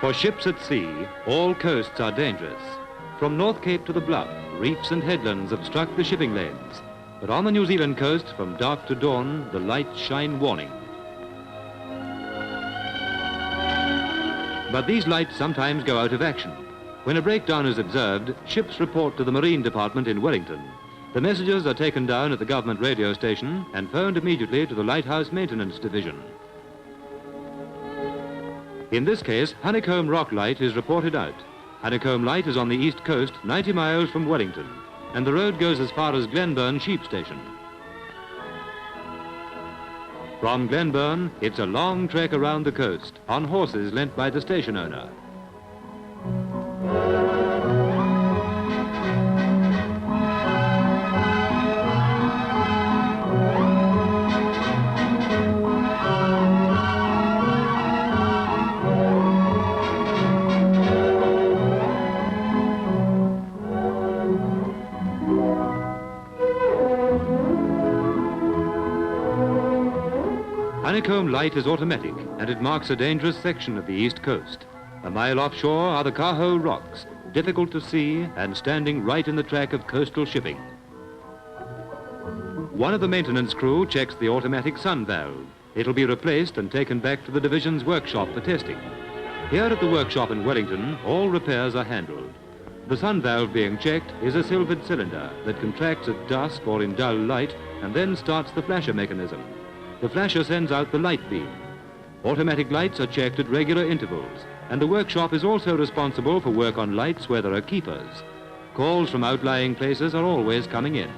For ships at sea, all coasts are dangerous. From North Cape to the Bluff, reefs and headlands obstruct the shipping lanes. But on the New Zealand coast, from dark to dawn, the lights shine warning. But these lights sometimes go out of action. When a breakdown is observed, ships report to the Marine Department in Wellington. The messages are taken down at the government radio station and phoned immediately to the Lighthouse Maintenance Division. In this case, Honeycomb Rock Light is reported out. Honeycomb Light is on the east coast, 90 miles from Wellington, and the road goes as far as Glenburn Sheep Station. From Glenburn, it's a long trek around the coast on horses lent by the station owner. Honeycomb Light is automatic, and it marks a dangerous section of the east coast. A mile offshore are the Cahoe Rocks, difficult to see and standing right in the track of coastal shipping. One of the maintenance crew checks the automatic sun valve. It'll be replaced and taken back to the division's workshop for testing. Here at the workshop in Wellington, all repairs are handled. The sun valve being checked is a silvered cylinder that contracts at dusk or in dull light and then starts the flasher mechanism. The flasher sends out the light beam. Automatic lights are checked at regular intervals, and the workshop is also responsible for work on lights where there are keepers. Calls from outlying places are always coming in.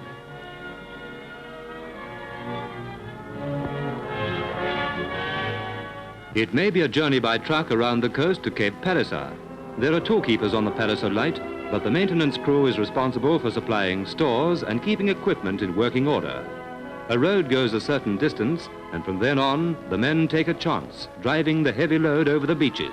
It may be a journey by truck around the coast to Cape Palliser. There are two keepers on the Palliser Light, but the maintenance crew is responsible for supplying stores and keeping equipment in working order. A road goes a certain distance, and from then on, the men take a chance, driving the heavy load over the beaches.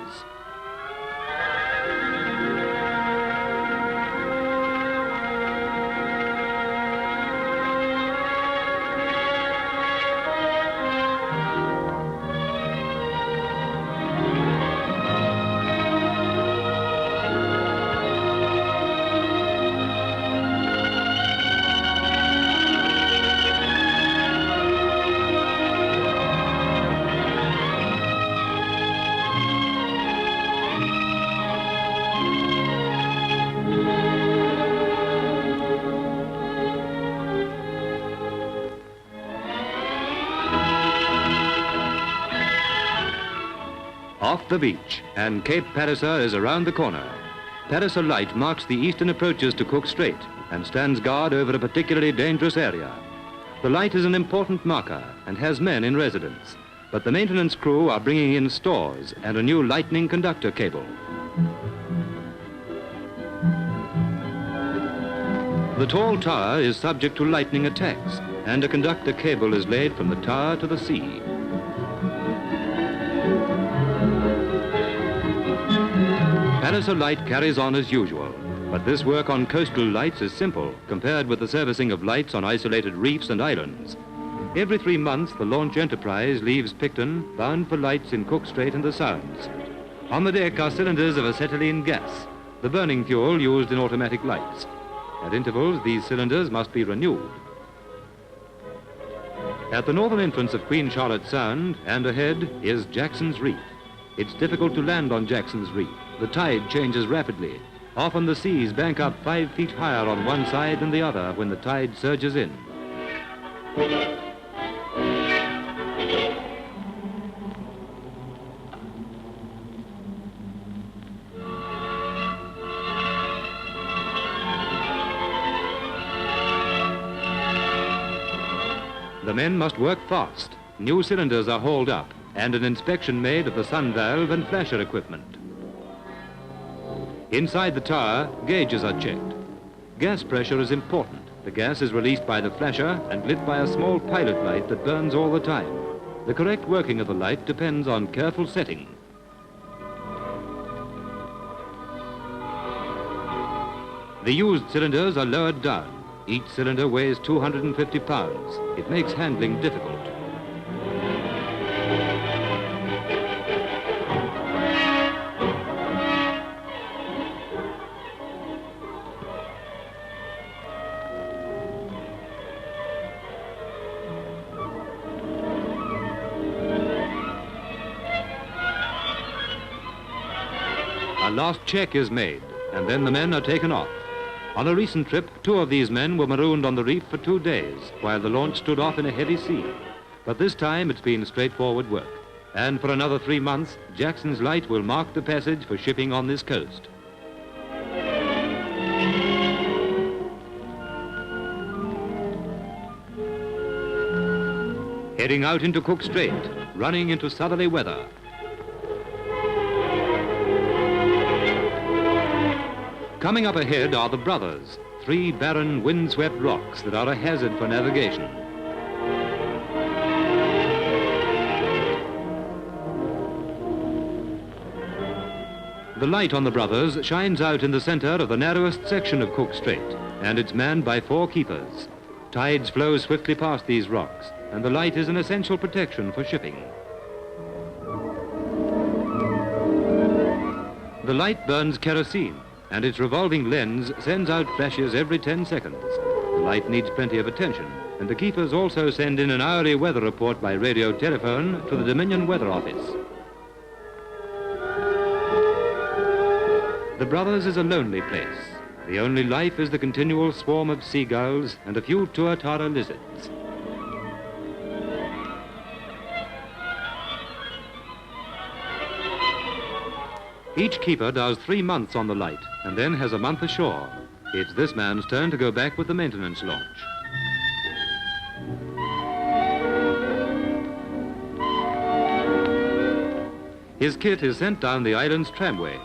Off the beach, and Cape Palliser is around the corner. Palliser Light marks the eastern approaches to Cook Strait and stands guard over a particularly dangerous area. The light is an important marker and has men in residence, but the maintenance crew are bringing in stores and a new lightning conductor cable. The tall tower is subject to lightning attacks, and a conductor cable is laid from the tower to the sea. Palliser Light carries on as usual, but this work on coastal lights is simple compared with the servicing of lights on isolated reefs and islands. Every 3 months, the launch Enterprise leaves Picton, bound for lights in Cook Strait and the Sounds. On the deck are cylinders of acetylene gas, the burning fuel used in automatic lights. At intervals, these cylinders must be renewed. At the northern entrance of Queen Charlotte Sound and ahead is Jackson's Reef. It's difficult to land on Jackson's Reef. The tide changes rapidly. Often the seas bank up 5 feet higher on one side than the other when the tide surges in. The men must work fast. New cylinders are hauled up and an inspection made of the sun valve and flasher equipment. Inside the tower, gauges are checked. Gas pressure is important. The gas is released by the flasher and lit by a small pilot light that burns all the time. The correct working of the light depends on careful setting. The used cylinders are lowered down. Each cylinder weighs 250 pounds. It makes handling difficult. A last check is made, and then the men are taken off. On a recent trip, 2 of these men were marooned on the reef for 2 days, while the launch stood off in a heavy sea. But this time it's been straightforward work. And for another 3 months, Jackson's Light will mark the passage for shipping on this coast. Heading out into Cook Strait, running into southerly weather. Coming up ahead are the Brothers, 3 barren, windswept rocks that are a hazard for navigation. The light on the Brothers shines out in the center of the narrowest section of Cook Strait, and it's manned by 4 keepers. Tides flow swiftly past these rocks, and the light is an essential protection for shipping. The light burns kerosene, and its revolving lens sends out flashes every 10 seconds. The light needs plenty of attention, and the keepers also send in an hourly weather report by radio telephone to the Dominion Weather Office. The Brothers is a lonely place. The only life is the continual swarm of seagulls and a few Tuatara lizards. Each keeper does 3 months on the light and then has a month ashore. It's this man's turn to go back with the maintenance launch. His kit is sent down the island's tramway.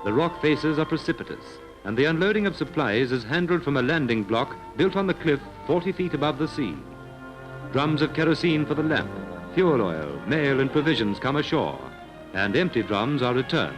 The rock faces are precipitous, and the unloading of supplies is handled from a landing block built on the cliff 40 feet above the sea. Drums of kerosene for the lamp, fuel oil, mail and provisions come ashore, and empty drums are returned.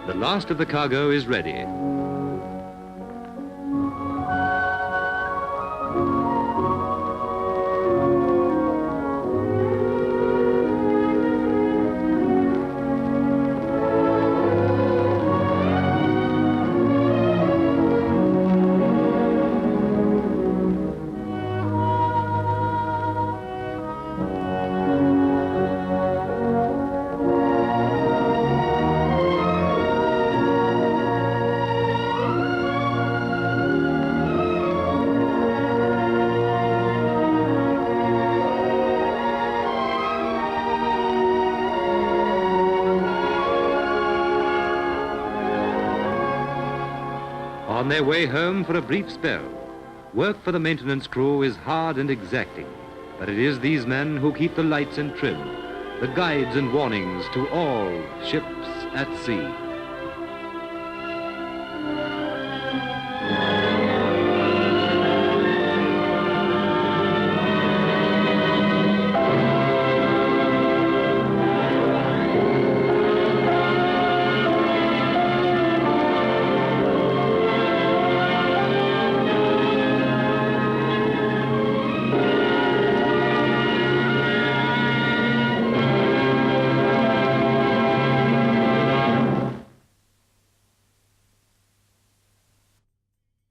The last of the cargo is ready. On their way home for a brief spell. Work for the maintenance crew is hard and exacting, but it is these men who keep the lights in trim, the guides and warnings to all ships at sea.